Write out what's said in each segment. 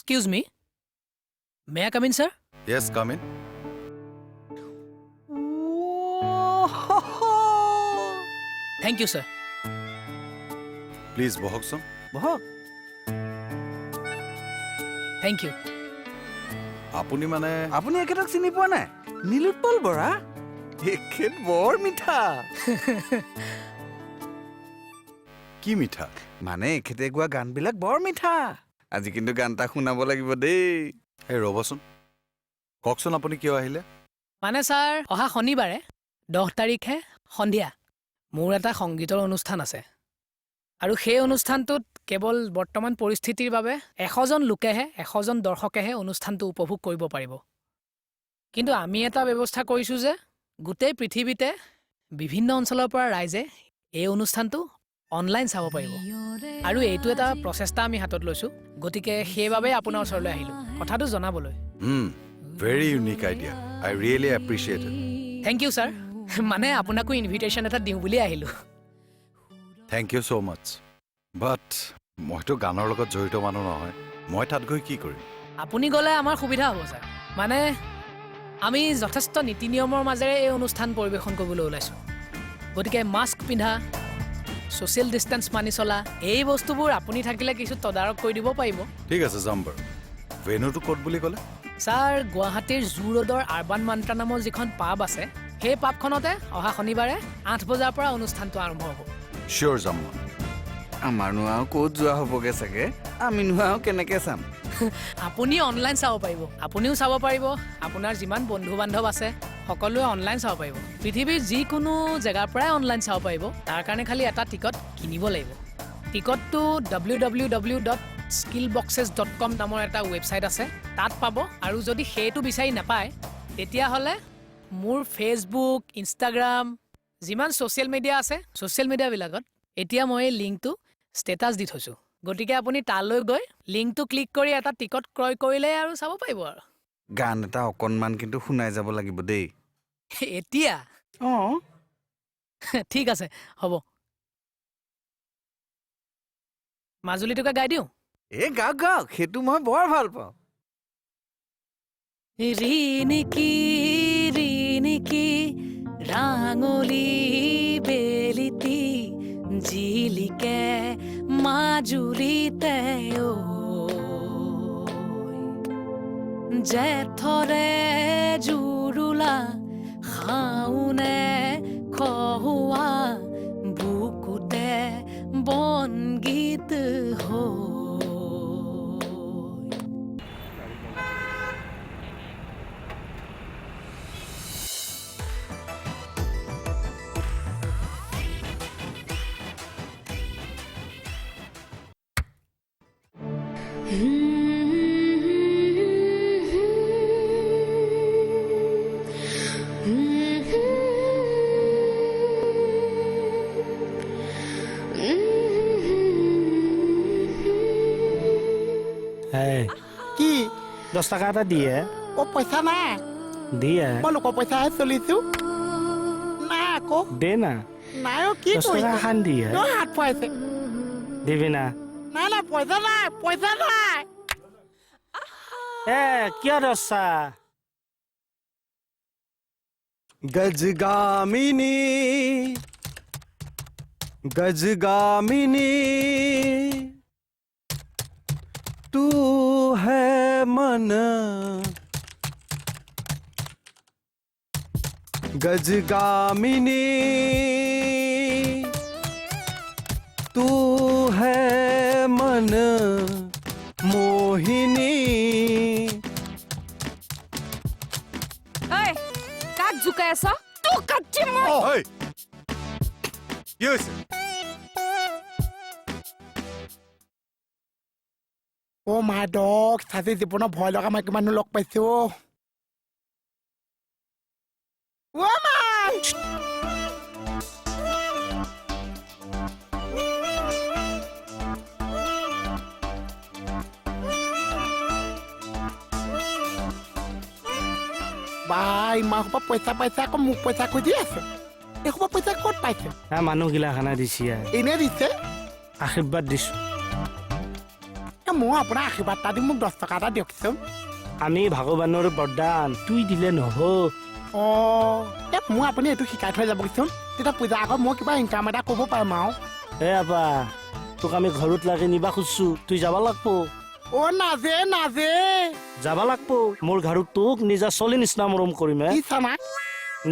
Excuse me. May I come in, sir? Yes, come in. Thank you, sir. Please বহকচোন। বহক। Thank you. আপুনি মানে আপুনি এখেতক চিনি পোৱা নাই? নীলোৎপল বৰা। এখেত বৰ মিঠা। কি মিঠা? মানে এখেতে গোৱা গানবিলাক বৰ মিঠা। আজি কিন্তু গান এটা শুনাব লাগিব দেই। এই ৰ'বচোন, কওকচোন আপুনি কিয় আহিলে? মানে ছাৰ অহা শনিবাৰে 10 তাৰিখে সন্ধিয়া মোৰ এটা সংগীতৰ অনুষ্ঠান আছে আৰু সেই অনুষ্ঠানটোত কেৱল বৰ্তমান পৰিস্থিতিৰ বাবে 100জন লোকেহে 100জন দৰ্শকেহে অনুষ্ঠানটো উপভোগ কৰিব পাৰিব। কিন্তু আমি এটা ব্যৱস্থা কৰিছোঁ যে গোটেই পৃথিৱীতে বিভিন্ন অঞ্চলৰ পৰা ৰাইজে এই অনুষ্ঠানটো অনলাইন চাব পাৰিব আৰু এইটো এটা প্ৰচেষ্টা আমি হাতত লৈছোঁ। গতিকে সেইবাবে আপোনাৰ ওচৰলৈ আহিলোঁ কথাটো জনাবলৈ। Very unique idea. I really appreciate it. Thank you sir. মানে আপোনাকো ইনভিটেশ্যন এটা দিওঁ বুলি আহিলোঁ। থেংক ইউ ছ' মাছ। বাট মইতো গানৰ লগত জড়িত মানুহ নহয়, মই তাত গৈ কি কৰিম? আপুনি গ'লে আমাৰ সুবিধা হ'ব ছাৰ। মানে আমি যথেষ্ট নীতি নিয়মৰ মাজেৰে এই অনুষ্ঠান পৰিৱেশন কৰিবলৈ ওলাইছোঁ। গতিকে মাস্ক পিন্ধা, ছ'চিয়েল ডিষ্টেঞ্চ মানি চলা, এই বস্তুবোৰ আপুনি থাকিলে কিছু তদাৰক কৰি দিব পাৰিব। ঠিক আছে, যাম বাৰু। ভেনুটো ক'ত বুলি ক'লে? ছাৰ গুৱাহাটীৰ জু ৰোডৰ আৰবান মান্ত্ৰা নামৰ যিখন পাব আছে সেই পাবখনতে অহা শনিবাৰে 8 বজাৰ পৰা অনুষ্ঠানটো আৰম্ভ হ'ব। চিয়'ৰ যাম মই। আমাৰনো আৰু ক'ত যোৱা হ'বগে চাগে? আমিনো আৰু কেনেকে চাম? আপুনি অনলাইন চাব পাৰিব, আপুনিও চাব পাৰিব, আপোনাৰ যিমান বন্ধু বান্ধৱ আছে সকলোৱে অনলাইন চাব পাৰিব। পৃথিৱীৰ যিকোনো জেগাৰ পৰাই অনলাইন চাব পাৰিব। তাৰ কাৰণে খালি এটা টিকট কিনিব লাগিব। টিকটটো www.skillboxes.com নামৰ এটা ৱেবছাইট আছে, তাত পাব। আৰু যদি সেইটো বিচাৰি নাপায় তেতিয়াহ'লে মোৰ ফেচবুক, ইনষ্টাগ্ৰাম, যিমান ছ'চিয়েল মিডিয়া আছে ছ'চিয়েল মিডিয়াবিলাকত এতিয়া মই এই লিংকটো ষ্টেটাছ দি থৈছোঁ। গতিকে আপুনি তালৈ গৈ লিংকটো ক্লিক কৰি এটা টিকট ক্ৰয় কৰিলে আৰু চাব পাৰিব আৰু। গান এটা অকণমান কিন্তু শুনাই যাব লাগিব দেই। এতিয়া অঁ, ঠিক আছে, হ'ব। মাজুলীটোকে গাই দিওঁ। এই গাওক গাওক, সেইটো মই বৰ ভাল পাওঁ। ৰিণিকি ৰিণিকি ৰাঙলী বেলিতি জিলিকে মাজুলীতে জেঠৰে জুৰুলা খাওনে খহুৱা বুকুতে বনগীত হৈ। কি 10 টকা এটা দিয়ে অ পইচা নাই দিয়ে মই লোকৰ পইচাহে চলিছো নাই আকৌ দে না নাই অ কি 10 টকা কৰিছে খান দিয়ে তোৰ হাত পাইছে দিবি না নাই নাই পইচা নাই এ কিয় ৰছা गजगामिनी तू है मन गजगामिनी तू है मन Mohini Ej, jak Dzukesa? Tu kaczymo! ঐ কি হৈছে? অ মাই ডগ চাচি জীৱনত ভয় লগা মাইকী মানুহ লগ পাইছো অ মান বাই ইমান সোপা পইচা পাইছে আকৌ মোক পইচা খুজি আছে এই সোপা পইচা ক'ত পাইছে মানুহগিলা খানা দিছি এনে দিছে আশীৰ্বাদ দিছো মই আপোনাৰ আশীৰ্বাদ এটা দিম মোক 10 টকা এটা দিয়কচোন আমি ভগৱানৰ বৰদান তুই দিলে নহ মই আপুনি এইটো শিকাই থৈ যাবচোন তেতিয়া পূজা আগত মই কিবা ইনকাম এটা কৰিব পাৰিম আৰু এ আপা তোক আমি ঘৰত লাগি নিবা খুজছো তুই যাব লাগব নাজে যাব লাগব মোৰ ঘৰত তোক নিজা চলি নিচিনা মৰম কৰিম কি চানা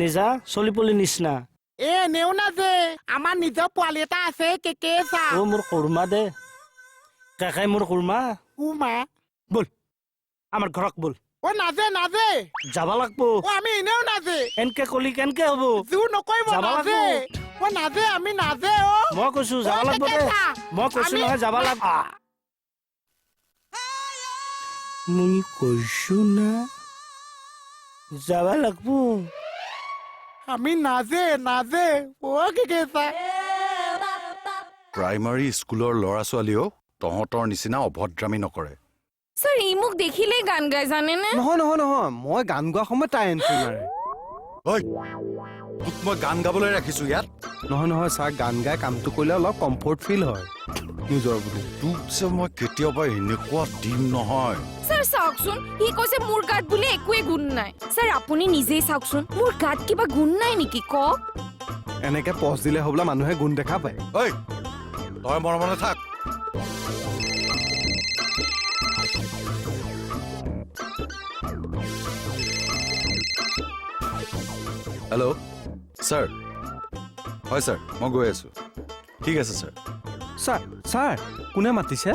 নিজা চলি পলি নিচিনা এনেও নাজে আমাৰ নিজৰ পোৱালি এটা আছে কেকে চা মোৰ কুৰ্মা দে কাকাই মোৰ কুৰ্মা উমা বল আমাৰ ঘৰত বল নাজে যাব লাগব আমি এনেও নাজে এনকে কলি কেনকে হব জোৰ নকৰিব যাব লাগব। নাজে আমি নাজে মই কৈছো যাব লাগব দে মই কৈছো নহয় যাব লাগব মই কৈছো না যাব লাগব আমি নাজে কেকে চা প্ৰাইমাৰী স্কুলৰ ল'ৰা ছোৱালীও তহঁতৰ নিচিনা অভদ্ৰামী নকৰে স্যাৰ ই মোক দেখিলেই গান গাই জানেনে নহয় নহয় নহয় মই গান গোৱা সময়ত তাই এণ্ট্ৰি মাৰে ঐ তোক মই গান গাবলৈ ৰাখিছো ইয়াত নহয় নহয় ছাৰ গান গাই কামটো কৰিলে অলপ কমফৰ্ট ফিল হয় নিজৰ বুলি তোক যে মই কেতিয়াবা এনেকুৱা দিম নহয় স্যাৰ চাওকচোন সি কৈছে মোৰ গাত বোলে একোৱে গুণ নাই স্যাৰ আপুনি নিজেই চাওকচোন মোৰ গাত কিবা গুণ নাই নেকি কওক এনেকে পজ দিলে হ'বলা মানুহে গুণ দেখা পায় ঐ তই মনে থাক হেল্ল' ছাৰ হয় ছাৰ মই গৈ আছোঁ ঠিক আছে ছাৰ ছাৰ ছাৰ কোনে মাতিছে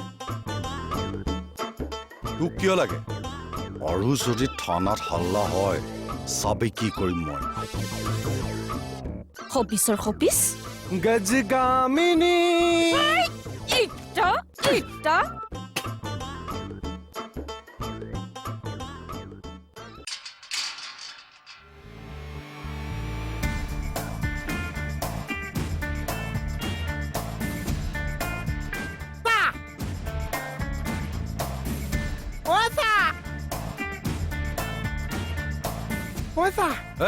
তোক কিয় লাগে আৰু যদি থানাত হাল্লা হয় চাবি কি কৰিম মই হবিছৰ হবিছ গজগামিনী ইটা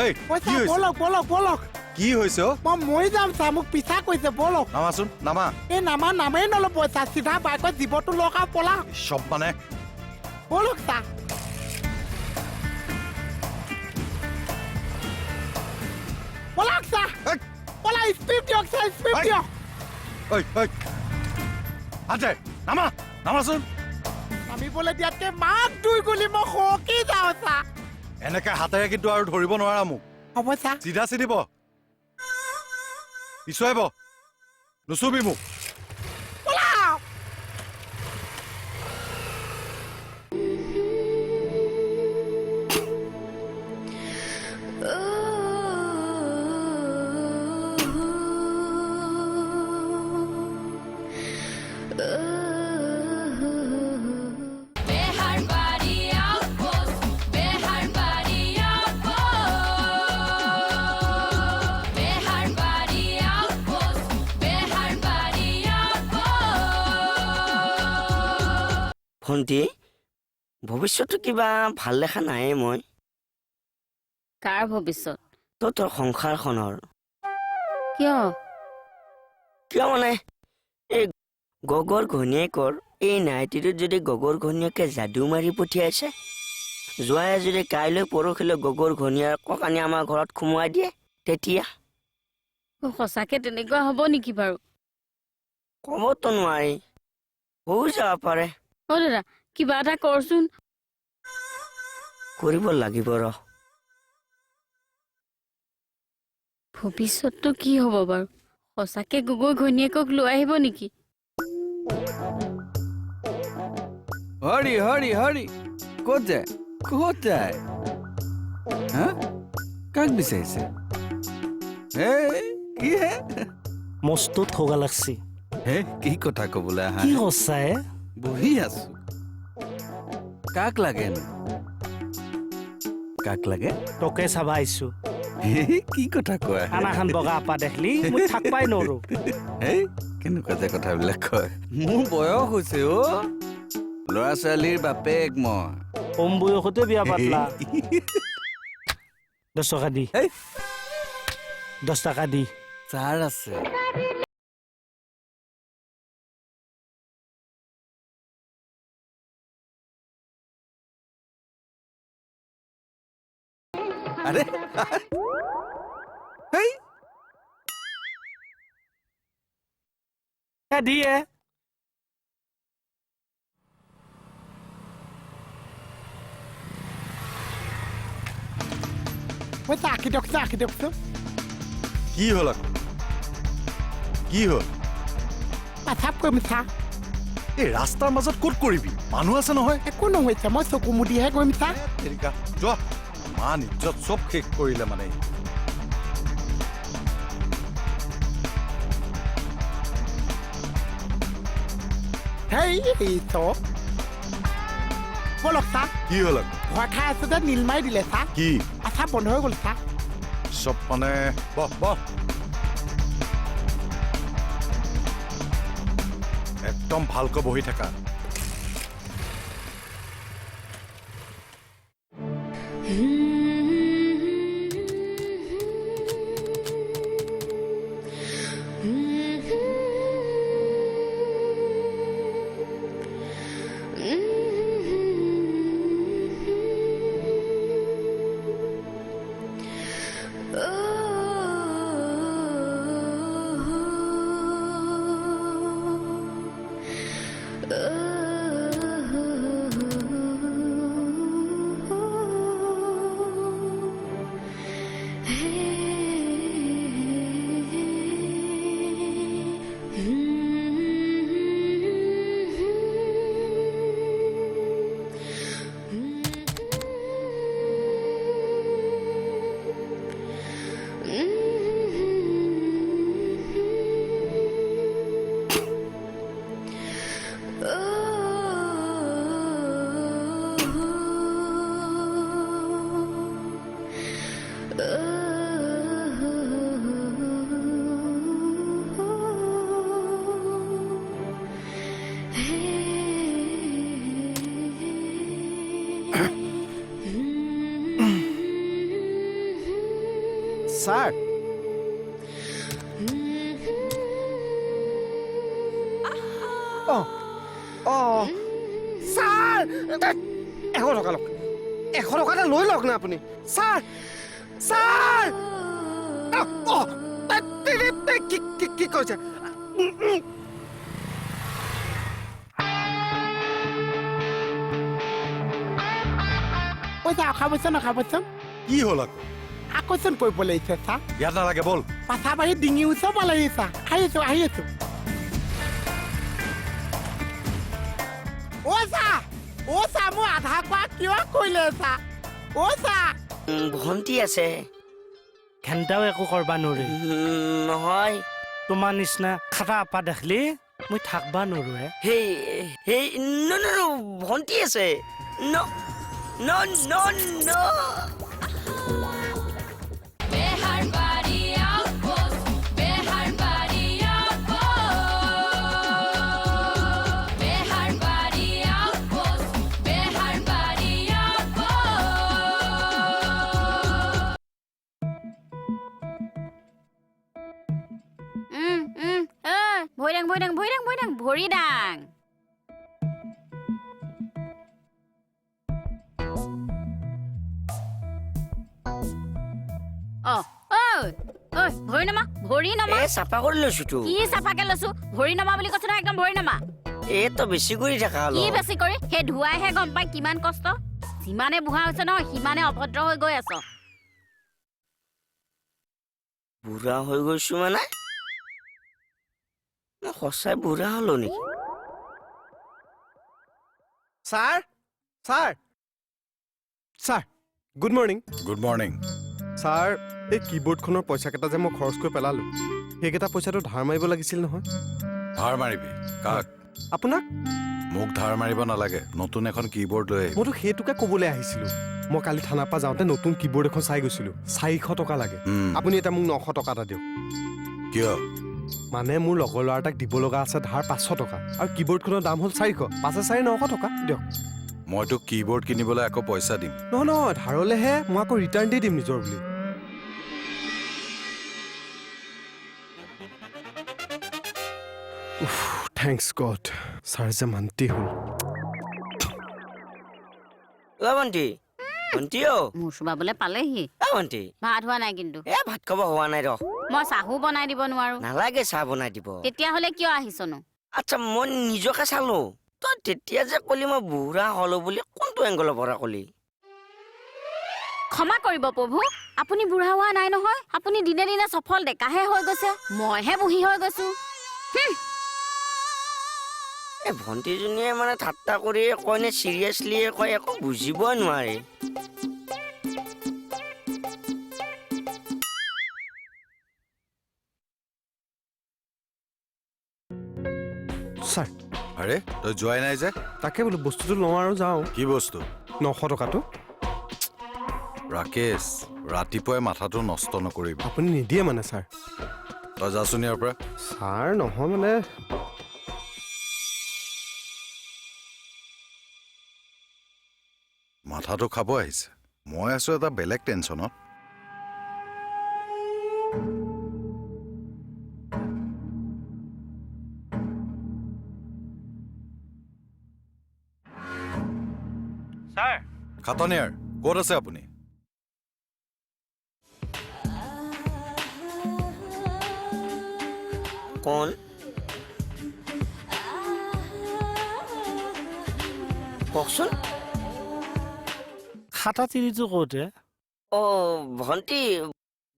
এই কি হৈছে বলক কি হৈছে অ' মই মৰি যাম চা মোক পিছা কৈছে বলক নামাচোন নামা এই নামেই নল'ব চা চিধা বাইকত জীৱটো লওক আৰু পলা চব মানে বলক চা পলাক চা এই, পলা স্পীড দিয়ক চা স্পীড এই। দিয়ক ঐ আজে নামাচোন নামিবলৈ দিয়াতকে মাক দুই গুলি মই সৰকি যাওঁ চা এনেকে হাতেৰে কিন্তু আৰু ধৰিব নোৱাৰা মোক হ'ব চা চিধা চিধিব পিছুৱাইব নুচুবি মোক পলাওক ভণ্টি ভৱিষ্যতটো কিবা ভাল দেখা নাই মই কাৰ ভৱিষ্যত তোৰ সংসাৰখনৰ কিয় মানে এই গগৰ ঘৈণীয়েকৰ এই নাইটিটোত যদি গগৰ ঘৈণীয়েকে যাদু মাৰি পঠিয়াইছে যোৱাই যদি কাইলৈ পৰহিলৈ গগৰ ঘৈণীয়েকক আনি আমাৰ ঘৰত সোমোৱাই দিয়ে তেতিয়া সঁচাকে তেনেকুৱা হ'ব নেকি বাৰু ক'বতো নোৱাৰি হৈ যাব পাৰে অ দাদা কিবা এটা কৰচোন কৰিব লাগিব ৰ ভৱিষ্যতটো কি হ'ব বাৰু সঁচাকে গগৈ ঘৈণীয়েকক লৈ আহিব নেকি হৰি হৰি হৰি ক'ত যায় হা কাক বিচাৰিছে কি হে মস্ত ঠগা লাগছি হে কি কথা ক'বলৈ আহা কি সঁচাই বহি আছো কাক লাগে তোকে চাবা আহিছো কি কথা কয় খানাখান বগা আপা দেখলি মই থাকবাই নৰো হেই কেনেকুৱা যে কথাবিলাক কয় মোৰ বয়স হৈছে অ' ল'ৰা ছোৱালীৰ বাপেক মই কম বয়সতে বিয়া পাতলা 10 টকা দি হেই 10 টকা দি ছাৰ আছে দিয়ে পইচা আঁকি দিয়কচোন কি হ'ল আকৌ কি হ'ল পাচাপ কৰিম চা এই ৰাস্তাৰ মাজত ক'ত কৰিবি মানুহ আছে নহয় একো নহৈছে মই চকু মুদিহে কৰিম চা তেৰিকা যোৱা মান ইজ্জত চব শেষ কৰিলে মানে হেই চব বলক চা কি হ'ল আকৌ ভয় খাই আছো যে নীল মাৰি দিলে চা কি পাচাপ বন্ধ হৈ গ'ল চা চব মানে বহ একদম ভালকৈ বহি থাকা ছাৰ ছাৰ 100 টকা লওক 100 টকা এটা লৈ লওক না আপুনি ছাৰ ছাৰ কি কৈছে পইচা অখাবচোন কি হ'ল আকৌ আকৰ্ষণ কৰিব লাগিছে চা ইয়াত নালাগে বল পাচাপ আহি ডিঙি ওচৰ পালেহি চা আহি আছো অ চা মোৰ আধা কোৱা কিয় কৰিলে চা অ চা ভণ্টি আছে ঘেণ্টাও একো কৰবা নোৱাৰি নহয় তোমাৰ নিচিনা খাটা আপা দেখলি মই থাকবা নোৱাৰো সেই ভণ্টি আছে ন ভৰি দাং ভৰি নমা চাফা কৰি লৈছো তো কি চাফাকে লৈছো ভৰি নমা বুলি কৈছো না একদম ভৰি নমা এইটো বেছি কৰি থাকা হল কি বেছি কৰি সেই ধুৱাইহে গম পাই কিমান কষ্ট যিমানে বুঢ়া হৈছে নহয় সিমানে অভদ্ৰ হৈ গৈ আছ বুঢ়া হৈ গৈছো মানে সঁচাই বুঢ়া হলো নেকি sir good morning good morning sir এই কীবৰ্ডখনৰ পইচাকেইটা যে মই খৰচ কৰি পেলালোঁ সেইকেইটা পইচাটো ধাৰ মাৰিব লাগিছিল নহয় ধাৰ মাৰিবি কাক আপোনাক মোক ধাৰ মাৰিব নালাগে নতুন এখন কীবৰ্ড লৈ মইতো সেইটোকে ক'বলৈ আহিছিলোঁ মই কালি থানাৰ পৰা যাওঁতে নতুন কীবৰ্ড এখন চাই গৈছিলোঁ 400 টকা লাগে আপুনি এতিয়া মোক 900 টকা এটা দিয়ক কিয় মানে মোৰ লগৰ ল'ৰা এটাক দিব লগা আছে ধাৰ 500 টকা আৰু কীবৰ্ডখনৰ দাম হ'ল 400 5 4 900 টকা দিয়ক মইতো কীবৰ্ড কিনিবলৈ আকৌ পইচা দিম নহয় ধাৰলেহে মই আকৌ ৰিটাৰ্ণ দি দিম নিজৰ বুলি থেংকছ গড ছাৰ যে মান্তি হ'ল ভণ্টি ভণ্টি অ মোৰ চুবাবলৈ পালেহি ভণ্টি ভাত হোৱা নাই কিন্তু ভাত খাব হোৱা নাই ৰ মই চাহো বনাই দিব নোৱাৰো নালাগে চাহ বনাই দিব তেতিয়াহ'লে কিয় আহিছনো আচ্ছা মই নিজকে চালো তই তেতিয়া যে কলি মই বুঢ়া হলো বুলি কোনটো এংগলৰ পৰা কলি ক্ষমা কৰিব প্ৰভু আপুনি বুঢ়া হোৱা নাই নহয় আপুনি দিনে দিনে সফল ডেকাহে হৈ গৈছে মইহে বুঢ়ী হৈ গৈছো ভণ্টিজনীয়ে মানে ঠাট্টা কৰি কয় নে চিৰিয়াছলিয়ে কয় একো বুজিবই নোৱাৰে ছাৰ আৰে তই যোৱাই নাই যে তাকে বোলো বস্তুটো লওঁ আৰু যাওঁ কি বস্তু 900 টকাটো ৰাকেশ ৰাতিপুৱাই মাথাটো নষ্ট নকৰিবি আপুনি নিদিয়ে মানে ছাৰ তই যাচোন ইয়াৰ পৰা ছাৰ নহয় মানে মাথাটো খাব আহিছে মই আছো এটা বেলেগ টেনশ্যনত ছাৰ খাটনিয়াৰ ক'ত আছে আপুনি কোন কওকচোন খাটা তিৰিটো ক'তে অ ভণ্টি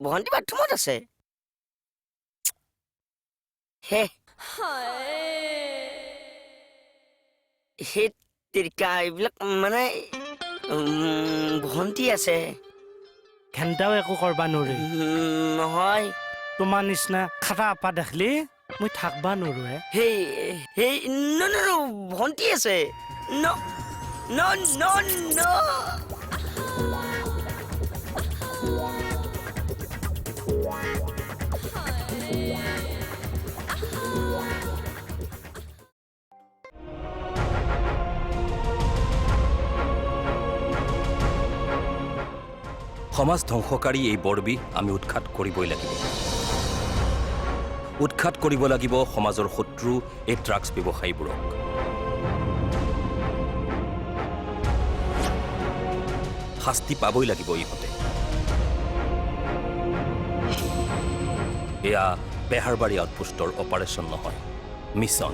ভণ্টি বাথৰুমত আছে হে সেই তিৰিকা এইবিলাক মানে ভণ্টি আছে ঘেণ্টাও একো কৰবা নোৱাৰি নহয় তোমাৰ নিচিনা খাটা আপা দেখলি মই থাকবা নোৱাৰো সেই সেই ন ন ন ভণ্টি আছে ন ন ন ন সমাজ ধ্বংসকাৰী এই বৰবিহ আমি উৎখাত কৰিবই লাগিব উৎখাত কৰিব লাগিব সমাজৰ শত্ৰু এই ড্ৰাগছ ব্যৱসায়ীবোৰক শাস্তি পাবই লাগিব ইহঁতে এয়া বেহাৰবাৰী আউটপোষ্টৰ অপাৰেশ্যন নহয় মিছন